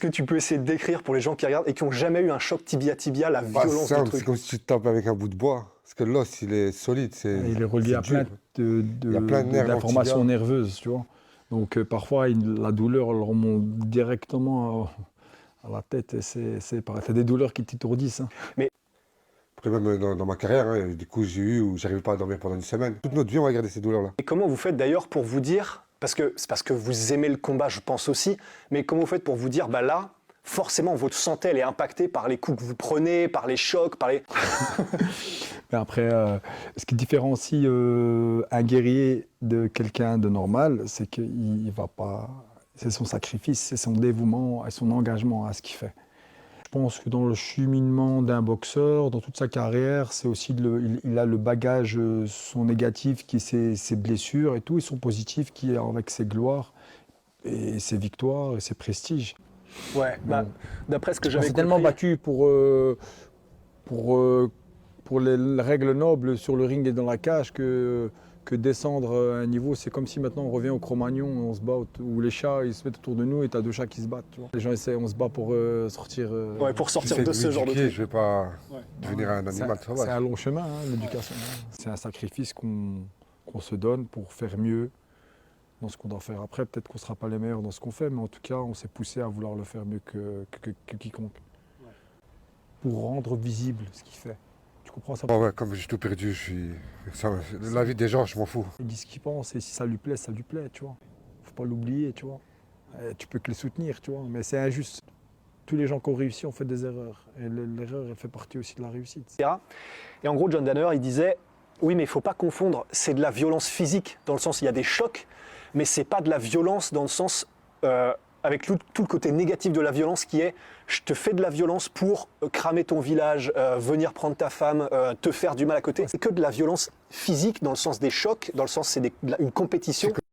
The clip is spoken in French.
Est-ce que tu peux essayer de décrire pour les gens qui regardent et qui n'ont jamais eu un choc tibia-tibia, la violence du Simple, truc? c'est comme si tu tapes avec un bout de bois. Parce que l'os, il est solide, Il est relié à dur. plein Il y a plein de nerfs d'informations tibia. nerveuses, tu vois. Donc parfois, la douleur, elle remonte directement à la tête et c'est des douleurs qui t'étourdissent. Hein. Après, même dans ma carrière, hein, des coups que j'ai eu où j'arrivais pas à dormir pendant une semaine. Toute notre vie, on va garder ces douleurs-là. Et comment vous faites d'ailleurs pour vous dire, parce que c'est parce que vous aimez le combat, je pense aussi, mais comment vous faites pour vous dire, bah là, forcément, votre santé, elle est impactée par les coups que vous prenez, par les chocs, par les... Mais après, ce qui différencie un guerrier de quelqu'un de normal, c'est qu'il va pas... C'est son sacrifice, c'est son dévouement et son engagement à ce qu'il fait. Je pense que dans le cheminement d'un boxeur, dans toute sa carrière, c'est aussi il a le bagage, son négatif qui est ses blessures et tout, et son positif qui est avec ses gloires et ses victoires et ses prestiges. Ouais, bah, d'après ce que On j'avais s'est compris... tellement battu pour les règles nobles sur le ring et dans la cage que descendre un niveau, c'est comme si maintenant on revient au Cro-Magnon, on se bat, où les chats ils se mettent autour de nous et t'as deux chats qui se battent. Tu vois. Les gens essaient, on se bat pour sortir. Ouais, pour sortir J'essaie de ce genre de m'éduquer, truc. je vais pas Ouais. devenir un animal C'est sauvage. un long chemin, hein, l'éducation. C'est un sacrifice qu'on se donne pour faire mieux dans ce qu'on doit faire. Après, peut-être qu'on ne sera pas les meilleurs dans ce qu'on fait, mais en tout cas, on s'est poussé à vouloir le faire mieux que quiconque. Ouais. Pour rendre visible ce qu'il fait. Tu comprends ça? Ouais, comme j'ai tout perdu, la vie des gens, je m'en fous. Il dit ce qu'il pense et si ça lui plaît, tu vois. Faut pas l'oublier, tu vois. Tu peux que les soutenir, tu vois, mais c'est injuste. Tous les gens qui ont réussi ont fait des erreurs. Et l'erreur, elle fait partie aussi de la réussite. Et en gros, John Danaher, il disait, oui, mais il ne faut pas confondre, c'est de la violence physique, dans le sens où il y a des chocs, mais c'est pas de la violence dans le sens, avec tout le côté négatif de la violence qui est, je te fais de la violence pour cramer ton village, venir prendre ta femme, te faire du mal à côté. C'est que de la violence physique dans le sens des chocs, dans le sens c'est une compétition.